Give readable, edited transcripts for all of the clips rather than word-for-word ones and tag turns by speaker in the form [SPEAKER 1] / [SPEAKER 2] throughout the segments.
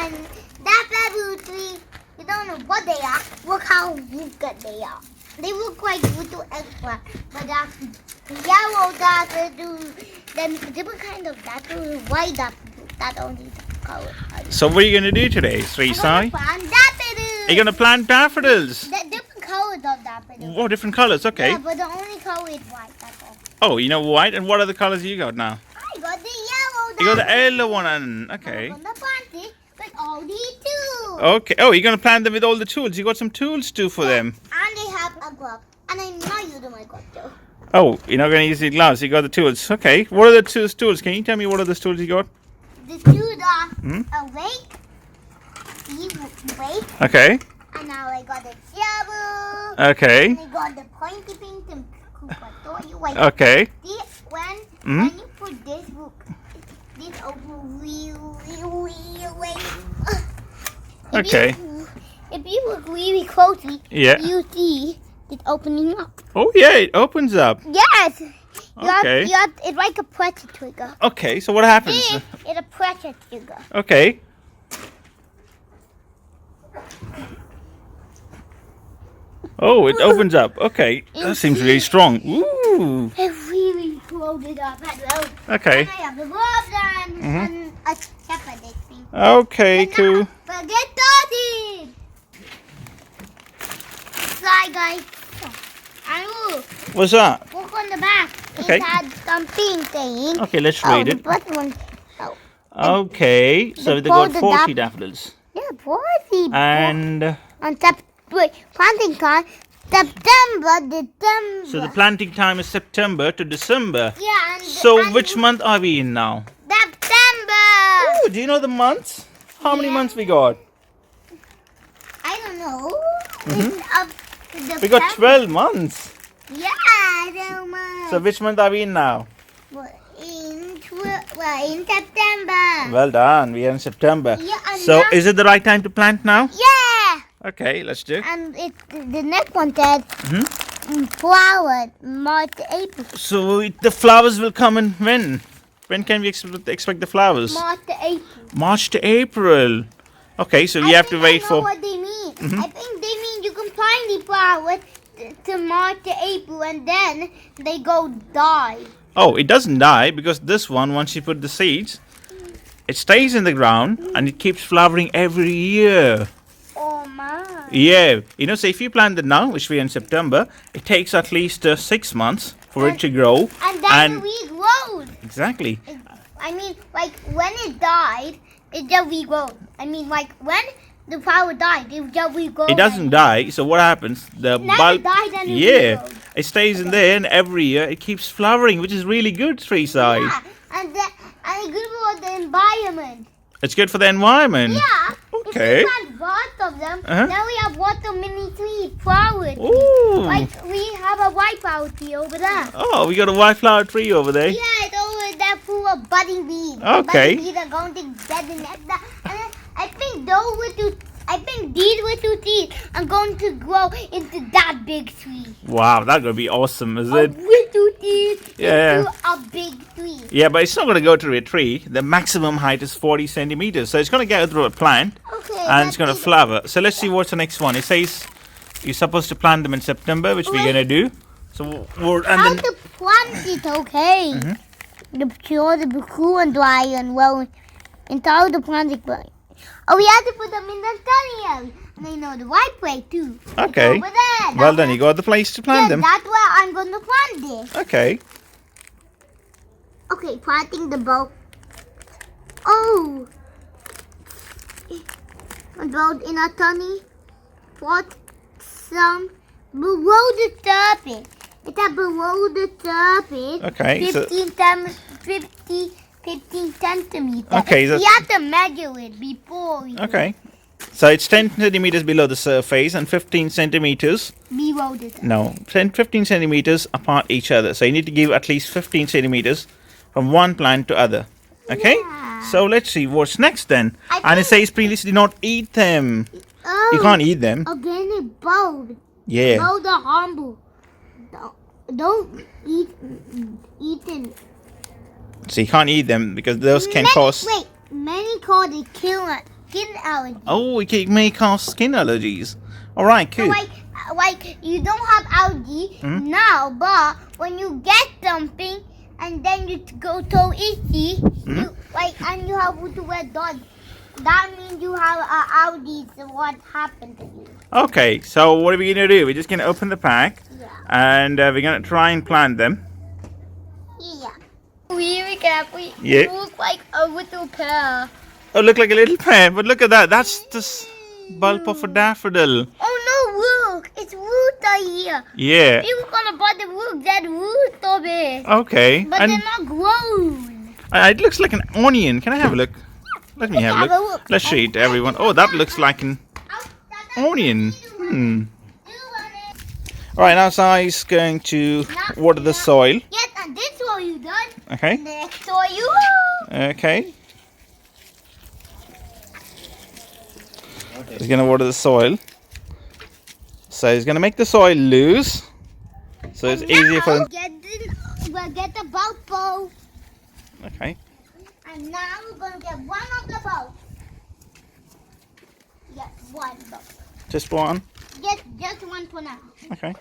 [SPEAKER 1] and Daffodil tree. You don't know what they are. Look how good they are. They look like little extra, but that's yellow daffodil. Then different kind of daffodil, white daffodil. That only the color.
[SPEAKER 2] So what are you going to do today, Sreesaai?
[SPEAKER 1] Plant daffodils.
[SPEAKER 2] Are you going to plant daffodils?
[SPEAKER 1] The different colors of daffodils.
[SPEAKER 2] Oh, different colors. Okay.
[SPEAKER 1] Yeah, but the only color is white. That's all.
[SPEAKER 2] Oh, you know white. And what other colors you got now?
[SPEAKER 1] I got the yellow.
[SPEAKER 2] You got the yellow one. Okay.
[SPEAKER 1] I'm gonna plant it with all these tools.
[SPEAKER 2] Okay. Oh, you're going to plant them with all the tools. You got some tools too for them.
[SPEAKER 1] And they have a glove. And I'm not using my glove though.
[SPEAKER 2] Oh, you're not going to use the gloves. You got the tools. Okay. What are the tools? Can you tell me what are the tools you got?
[SPEAKER 1] The tools are a rake,
[SPEAKER 2] Okay.
[SPEAKER 1] and now I got a shovel.
[SPEAKER 2] Okay.
[SPEAKER 1] And I got the pointy thing to like
[SPEAKER 2] Okay.
[SPEAKER 1] this. When you put this book, this open really.
[SPEAKER 2] Okay.
[SPEAKER 1] If you look really closely,
[SPEAKER 2] Yeah.
[SPEAKER 1] you see it opening up.
[SPEAKER 2] Oh, yeah. It opens up.
[SPEAKER 1] Yes.
[SPEAKER 2] Okay.
[SPEAKER 1] It's like a pressure trigger.
[SPEAKER 2] Okay. So what happens?
[SPEAKER 1] This is a pressure trigger.
[SPEAKER 2] Okay. Oh, it opens up. Okay. That seems really strong. Ooh.
[SPEAKER 1] It really closed it up as well.
[SPEAKER 2] Okay.
[SPEAKER 1] And I have the gloves and a shepherd thing.
[SPEAKER 2] Okay,
[SPEAKER 1] But
[SPEAKER 2] cool.
[SPEAKER 1] now, forget Dottie! Sorry, guys. And look
[SPEAKER 2] What's that?
[SPEAKER 1] on the back.
[SPEAKER 2] Okay.
[SPEAKER 1] It had something saying.
[SPEAKER 2] Okay, let's read
[SPEAKER 1] the
[SPEAKER 2] it.
[SPEAKER 1] first one. Oh,
[SPEAKER 2] Okay. So they got 40 daffodils.
[SPEAKER 1] yeah, 40.
[SPEAKER 2] And
[SPEAKER 1] On planting time, September, December.
[SPEAKER 2] so the planting time is September to December.
[SPEAKER 1] Yeah, and
[SPEAKER 2] So
[SPEAKER 1] and
[SPEAKER 2] which month are we in now?
[SPEAKER 1] September.
[SPEAKER 2] Oh, do you know the months? How many
[SPEAKER 1] Yeah.
[SPEAKER 2] months we got?
[SPEAKER 1] I don't know. It's up to
[SPEAKER 2] We got
[SPEAKER 1] September.
[SPEAKER 2] 12 months.
[SPEAKER 1] Yeah, I don't know.
[SPEAKER 2] So which month are we in now?
[SPEAKER 1] In September.
[SPEAKER 2] Well done. We are in September.
[SPEAKER 1] Yeah, and
[SPEAKER 2] So
[SPEAKER 1] now-
[SPEAKER 2] is it the right time to plant now?
[SPEAKER 1] Yeah.
[SPEAKER 2] Okay, let's do.
[SPEAKER 1] And the next one said
[SPEAKER 2] Mhm.
[SPEAKER 1] flower, March, April.
[SPEAKER 2] So the flowers will come in when? When can we expect the flowers?
[SPEAKER 1] March to April.
[SPEAKER 2] March to April. Okay, so we have to wait
[SPEAKER 1] I know
[SPEAKER 2] for.
[SPEAKER 1] what they mean. I think they mean you can plant the flowers to March to April and then they go die.
[SPEAKER 2] Oh, it doesn't die because this one, once you put the seeds, it stays in the ground and it keeps flowering every year.
[SPEAKER 1] Oh my.
[SPEAKER 2] Yeah, you know, so if you plant it now, which we are in September, it takes at least 6 months for it to grow.
[SPEAKER 1] And then we grow.
[SPEAKER 2] Exactly.
[SPEAKER 1] I mean, like when it died, it just regrowed. I mean, like when the flower died, it just regrowed.
[SPEAKER 2] It doesn't die. So what happens? The
[SPEAKER 1] Now
[SPEAKER 2] bulb.
[SPEAKER 1] it died and it
[SPEAKER 2] Yeah,
[SPEAKER 1] regrowed.
[SPEAKER 2] it stays in there, and every year it keeps flowering, which is really good. Sreesaai.
[SPEAKER 1] Yeah, and it's good for the environment.
[SPEAKER 2] It's good for the environment.
[SPEAKER 1] Yeah.
[SPEAKER 2] Okay.
[SPEAKER 1] If we plant lots of them,
[SPEAKER 2] Uh-huh.
[SPEAKER 1] then we have lots of mini trees, flowers.
[SPEAKER 2] Ooh.
[SPEAKER 1] Like we have a white flower tree over there.
[SPEAKER 2] Oh, we got a white flower tree over there.
[SPEAKER 1] Yeah, it's over there full of budding bees.
[SPEAKER 2] Okay.
[SPEAKER 1] Budding bees are going to bed in that. And then I think these little trees are going to grow into that big tree.
[SPEAKER 2] Wow, that's gonna be awesome, is
[SPEAKER 1] A
[SPEAKER 2] it?
[SPEAKER 1] little tree
[SPEAKER 2] Yeah.
[SPEAKER 1] into a big tree.
[SPEAKER 2] Yeah, but it's not gonna go through a tree. The maximum height is 40 centimeters, so it's gonna get through a plant
[SPEAKER 1] Okay.
[SPEAKER 2] and it's gonna flower. So let's see what's the next one. It says you're supposed to plant them in September, which we're gonna do. So and
[SPEAKER 1] How
[SPEAKER 2] then
[SPEAKER 1] to plant it, okay? The pure, the cool and dry and well, and how the plant it. Oh, we have to put them in the sunny area. And I know the right way too. It's
[SPEAKER 2] Okay.
[SPEAKER 1] over there.
[SPEAKER 2] well then you got the place to plant
[SPEAKER 1] Yeah,
[SPEAKER 2] them.
[SPEAKER 1] that's where I'm gonna plant this.
[SPEAKER 2] Okay.
[SPEAKER 1] Okay, planting the bulb. Oh, about in a sunny pot, some below the surface. It's a below the surface.
[SPEAKER 2] Okay, so-
[SPEAKER 1] 15 centimeters.
[SPEAKER 2] Okay,
[SPEAKER 1] we
[SPEAKER 2] that's-
[SPEAKER 1] have to measure it before we
[SPEAKER 2] Okay. So it's 10 centimeters below the surface and 15 centimeters.
[SPEAKER 1] below the surface.
[SPEAKER 2] No, 15 centimeters apart each other. So you need to give at least 15 centimeters from one plant to other. Okay?
[SPEAKER 1] Yeah.
[SPEAKER 2] So let's see what's next then. And it says please do not eat them.
[SPEAKER 1] Oh,
[SPEAKER 2] You can't eat them.
[SPEAKER 1] organic bulb.
[SPEAKER 2] Yeah.
[SPEAKER 1] Bulb the humble. Don't eat it.
[SPEAKER 2] So you can't eat them because those can cause.
[SPEAKER 1] Wait, many call it kill it. skin allergy.
[SPEAKER 2] Oh, it may cause skin allergies. All right,
[SPEAKER 1] So
[SPEAKER 2] cool.
[SPEAKER 1] like you don't have allergy now, but when you get something and then you go so itchy, you and you have to wear dots. That means you have allergy. So what happened to you?
[SPEAKER 2] Okay, so what are we gonna do? We're just gonna open the pack,
[SPEAKER 1] Yeah.
[SPEAKER 2] and we're gonna try and plant them.
[SPEAKER 1] Yeah. Really careful.
[SPEAKER 2] Yeah.
[SPEAKER 1] You look like a little pear.
[SPEAKER 2] Oh, look like a little pear, but look at that. That's the bulb of a daffodil.
[SPEAKER 1] Oh no, look! It's roots are here.
[SPEAKER 2] Yeah.
[SPEAKER 1] People gonna buy the roots. That roots so big,
[SPEAKER 2] Okay.
[SPEAKER 1] but
[SPEAKER 2] And
[SPEAKER 1] they're not grown.
[SPEAKER 2] it looks like an onion. Can I have a look? Let me have a look. Let's show it to everyone. Oh, that looks like an onion. All right, now Sai's going to water the soil.
[SPEAKER 1] Yes, and this one you done.
[SPEAKER 2] Okay.
[SPEAKER 1] Next one you.
[SPEAKER 2] Okay. He's gonna water the soil. So he's gonna make the soil loose, so it's easier for them.
[SPEAKER 1] We'll get the bowl.
[SPEAKER 2] Okay.
[SPEAKER 1] And now we're gonna get one of the bowls. Yes, one bowl.
[SPEAKER 2] Just one.
[SPEAKER 1] Just one for now.
[SPEAKER 2] Okay.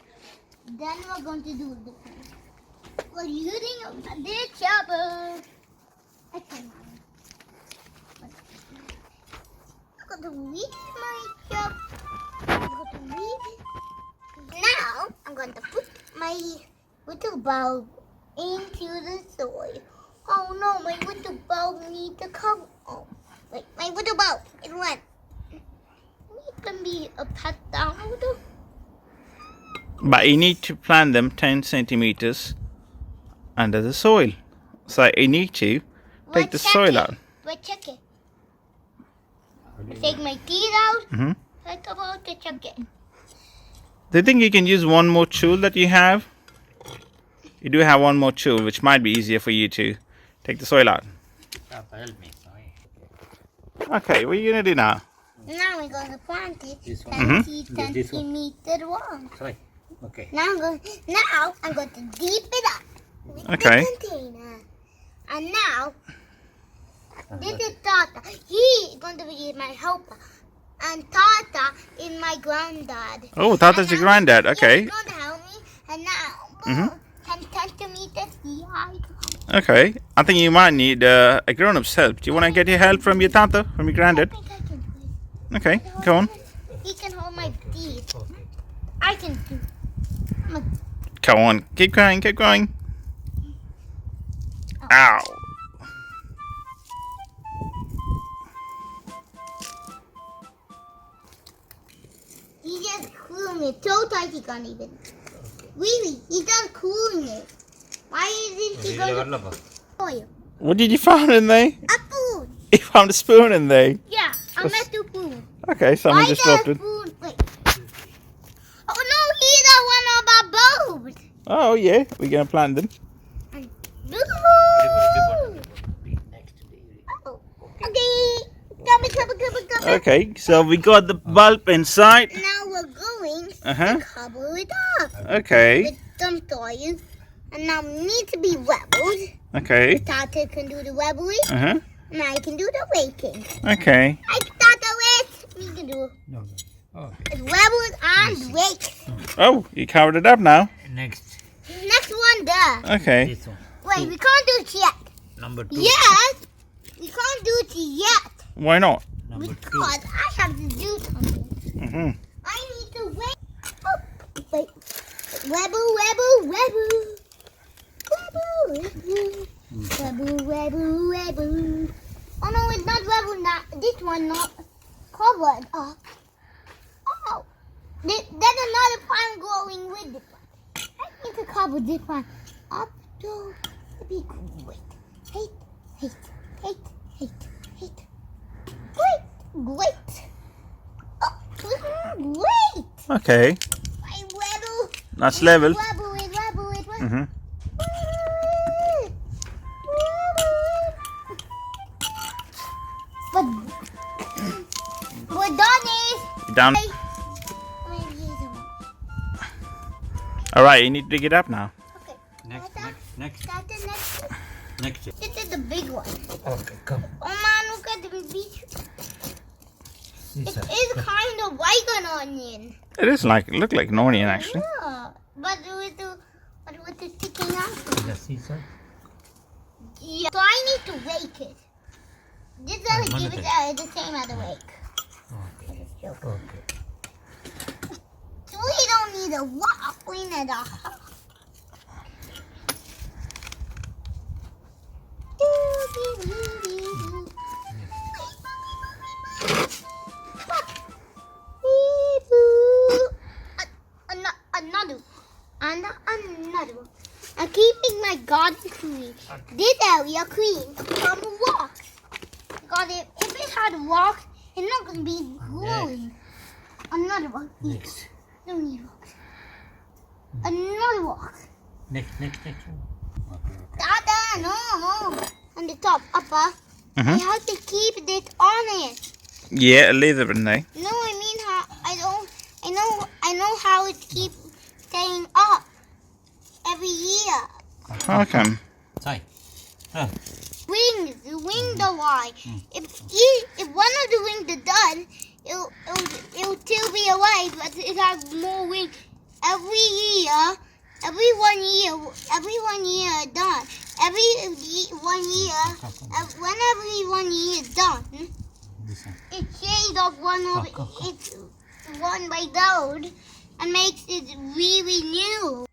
[SPEAKER 1] Then we're going to do this one. We're using this chopper. Okay. I'm going to read my chopper. Now I'm going to put my little bulb into the soil. Oh no, my little bulb needs to come. Oh, wait, my little bulb, it went. It can be a pat down a little.
[SPEAKER 2] But you need to plant them 10 centimeters under the soil. So you need to take the soil out.
[SPEAKER 1] But check it. I take my teeth out.
[SPEAKER 2] Mm-hmm.
[SPEAKER 1] Like about to check it.
[SPEAKER 2] Do you think you can use one more tool that you have? You do have one more tool, which might be easier for you to take the soil out. Okay, what are you gonna do now?
[SPEAKER 1] Now we're going to plant it.
[SPEAKER 3] This one.
[SPEAKER 1] 20
[SPEAKER 3] This one.
[SPEAKER 1] centimeter long.
[SPEAKER 3] Sorry. Okay.
[SPEAKER 1] Now I'm going to deep it up with
[SPEAKER 2] Okay.
[SPEAKER 1] the container. And now this is Tata. He is going to be my helper. And Tata is my granddad.
[SPEAKER 2] Oh, Tata's your granddad. Okay.
[SPEAKER 1] He's going to help me. And now, 10 centimeters. Yeah.
[SPEAKER 2] Okay. I think you might need a grown-up's help. Do you want to get your help from your Tata, from your
[SPEAKER 1] I
[SPEAKER 2] granddad?
[SPEAKER 1] think I can do it.
[SPEAKER 2] Okay, go on.
[SPEAKER 1] He can hold my teeth.
[SPEAKER 3] Okay.
[SPEAKER 1] I can do.
[SPEAKER 2] Come on. Keep going, keep going. Ow.
[SPEAKER 1] He just cooling it so tight he can't even. Really, he just cooling it. Why isn't he going to oil?
[SPEAKER 2] What did you find in there?
[SPEAKER 1] A spoon.
[SPEAKER 2] You found a spoon in there.
[SPEAKER 1] Yeah, a metal spoon.
[SPEAKER 2] Okay, someone
[SPEAKER 1] Why
[SPEAKER 2] just
[SPEAKER 1] the
[SPEAKER 2] dropped it.
[SPEAKER 1] spoon? Wait. Oh no, he's the one about bulbs.
[SPEAKER 2] Oh yeah, we're gonna plant them.
[SPEAKER 1] Boo!
[SPEAKER 3] Next.
[SPEAKER 1] Oh, okay. Come.
[SPEAKER 2] Okay, so we got the bulb inside.
[SPEAKER 1] Now we're going
[SPEAKER 2] Uh-huh.
[SPEAKER 1] to cover it up
[SPEAKER 2] Okay,
[SPEAKER 1] with some soil. And now we need to be rebels.
[SPEAKER 2] okay.
[SPEAKER 1] Tata can do the rebels.
[SPEAKER 2] Uh-huh.
[SPEAKER 1] And I can do the waking.
[SPEAKER 2] Okay.
[SPEAKER 1] I start the wait. We can do
[SPEAKER 3] No. Okay.
[SPEAKER 1] it's rebels and wake.
[SPEAKER 2] Oh, you covered it up now.
[SPEAKER 3] Next.
[SPEAKER 1] Next one there.
[SPEAKER 2] Okay.
[SPEAKER 3] This one.
[SPEAKER 1] Wait, we can't do it yet.
[SPEAKER 3] Number 2.
[SPEAKER 1] Yes. We can't do it yet.
[SPEAKER 2] Why not?
[SPEAKER 3] Number 2.
[SPEAKER 1] Because I have to do something.
[SPEAKER 2] Mm-hmm.
[SPEAKER 1] I need to wait. Oh, wait. Rebel. Oh no, it's not rebel now. This one not covered up. Oh, there's another plant growing with this one. I need to cover this one up to be great. Great. Oh, great.
[SPEAKER 2] Okay.
[SPEAKER 1] My rebel.
[SPEAKER 2] That's level.
[SPEAKER 1] Rebel.
[SPEAKER 2] Mm-hmm.
[SPEAKER 1] But we're done.
[SPEAKER 2] Down. All right, you need to dig it up now.
[SPEAKER 1] Okay.
[SPEAKER 3] Next.
[SPEAKER 1] That's the next.
[SPEAKER 3] Next.
[SPEAKER 1] This is the big one.
[SPEAKER 3] Okay, come.
[SPEAKER 1] Oh man, look at the beach. It is kind of like an onion.
[SPEAKER 2] It is look like an onion actually.
[SPEAKER 1] Yeah, but with the sticking out.
[SPEAKER 3] The Sreesaai.
[SPEAKER 1] Yeah. So I need to rake it. This doesn't give it the same as a rake.
[SPEAKER 3] Okay. Okay.
[SPEAKER 1] So we don't need a lot clean at all. Another one. I'm keeping my garden clean. This area clean from rocks. Because if it had rocks, it's not going to be growing. Another one.
[SPEAKER 3] Next.
[SPEAKER 1] Don't need rocks. Another rock.
[SPEAKER 3] Next. Okay.
[SPEAKER 1] Dada, no. On the top, upper. I
[SPEAKER 2] Mhm.
[SPEAKER 1] have to keep this on it.
[SPEAKER 2] Yeah, a leather in there.
[SPEAKER 1] No, I mean how I know how it keeps staying up every year.
[SPEAKER 2] How come?
[SPEAKER 3] Sai.
[SPEAKER 1] Wings are why. If one of the wings is done, it'll still be alive, but it has more wings every year. Every 1 year done. Whenever 1 year is done,
[SPEAKER 3] This one.
[SPEAKER 1] it shades off one of
[SPEAKER 3] Go.
[SPEAKER 1] its one by those and makes it really new.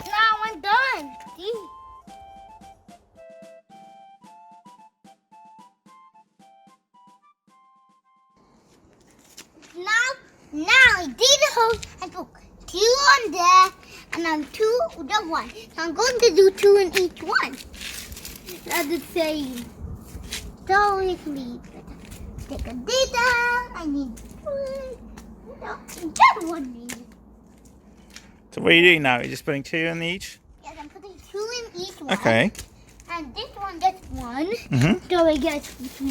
[SPEAKER 1] Now I'm done. See? Now I did the hole and put 2 on there, and I'm 2 the one. So I'm going to do 2 in each one. That's the same. So it means take a data. I need 2. Just 1 minute.
[SPEAKER 2] So what are you doing now? You're just putting 2 in each?
[SPEAKER 1] Yes, I'm putting 2 in each one.
[SPEAKER 2] Okay.
[SPEAKER 1] And this one gets 1.
[SPEAKER 2] Mhm.
[SPEAKER 1] So I get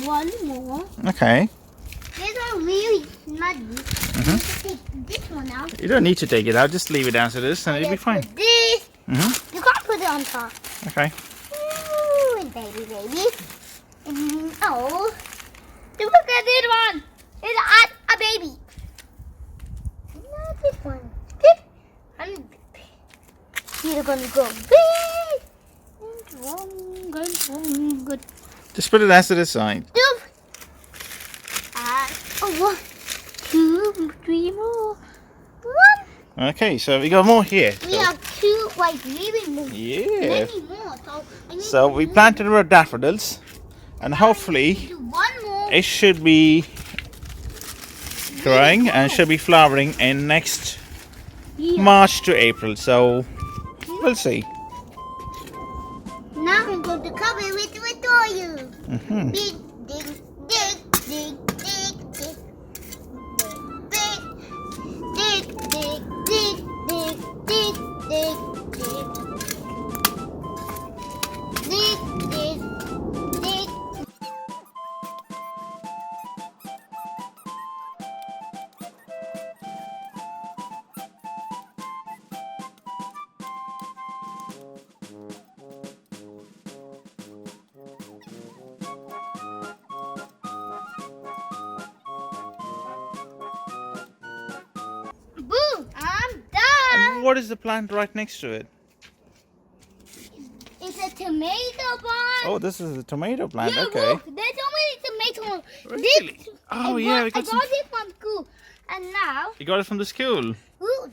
[SPEAKER 1] 1 more.
[SPEAKER 2] Okay.
[SPEAKER 1] These are really smudgy.
[SPEAKER 2] Mhm.
[SPEAKER 1] Take this one out.
[SPEAKER 2] You don't need to take it out. Just leave it as it is, and it'll be
[SPEAKER 1] Let's
[SPEAKER 2] fine.
[SPEAKER 1] put this.
[SPEAKER 2] Mhm.
[SPEAKER 1] You can't put it on top.
[SPEAKER 2] Okay.
[SPEAKER 1] Ooh, baby. Oh. Look at this one. It's a baby. Not this one. And you're gonna go big and strong. Good.
[SPEAKER 2] Just put it as it is side.
[SPEAKER 1] Two. 1, 2, 3 more. 1.
[SPEAKER 2] Okay, so we got more here.
[SPEAKER 1] We have 2, really more.
[SPEAKER 2] Yeah.
[SPEAKER 1] Many more. So, I need
[SPEAKER 2] So we planted our daffodils, and hopefully
[SPEAKER 1] to do 1 more.
[SPEAKER 2] it should be growing and should be flowering in next
[SPEAKER 1] Yeah.
[SPEAKER 2] March to April. So we'll see.
[SPEAKER 1] Now I'm going to cover it with oil.
[SPEAKER 2] Mhm.
[SPEAKER 1] Dig, dig, dig, dig, dig, dig. Dig, dig, dig, dig, dig, dig, dig. Dig, dig, dig. Boom! I'm done.
[SPEAKER 2] What is the plant right next to it?
[SPEAKER 1] It's a tomato plant.
[SPEAKER 2] Oh, this is a tomato plant.
[SPEAKER 1] Yeah,
[SPEAKER 2] Okay.
[SPEAKER 1] look, there's so many tomatoes.
[SPEAKER 2] Really?
[SPEAKER 1] This,
[SPEAKER 2] Oh,
[SPEAKER 1] I
[SPEAKER 2] yeah, we
[SPEAKER 1] got,
[SPEAKER 2] got some-
[SPEAKER 1] I got it from school, and now
[SPEAKER 2] You got it from the school.
[SPEAKER 1] look,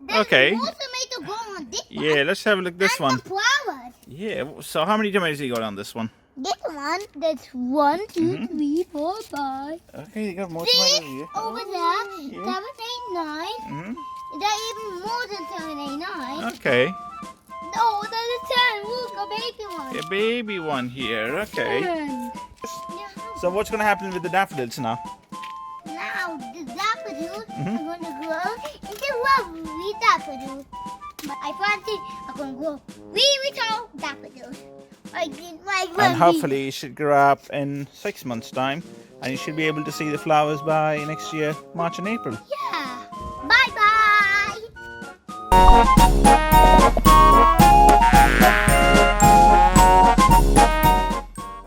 [SPEAKER 1] there's
[SPEAKER 2] Okay.
[SPEAKER 1] more tomato growing on this
[SPEAKER 2] Yeah, let's have a look at this
[SPEAKER 1] and
[SPEAKER 2] one.
[SPEAKER 1] the flowers.
[SPEAKER 2] Yeah. So how many tomatoes you got on this one?
[SPEAKER 1] This one, there's 1, 2, 3, 4, 5.
[SPEAKER 2] Okay, you got more
[SPEAKER 1] See,
[SPEAKER 2] tomatoes here.
[SPEAKER 1] over there,
[SPEAKER 2] yeah.
[SPEAKER 1] 7, 8, 9.
[SPEAKER 2] Mhm.
[SPEAKER 1] There's even more than 7, 8, 9.
[SPEAKER 2] Okay.
[SPEAKER 1] Oh, there's a 10. Look, a baby one.
[SPEAKER 2] A baby one here. Okay.
[SPEAKER 1] 10.
[SPEAKER 2] So what's gonna happen with the daffodils now?
[SPEAKER 1] Now the daffodils
[SPEAKER 2] Mhm.
[SPEAKER 1] are going to grow into lovely daffodils. But I planted are going to grow really tall daffodils.
[SPEAKER 2] And hopefully it should grow up in 6 months' time, and you should be able to see the flowers by next year, March and April.
[SPEAKER 1] Yeah. Bye bye. Bye.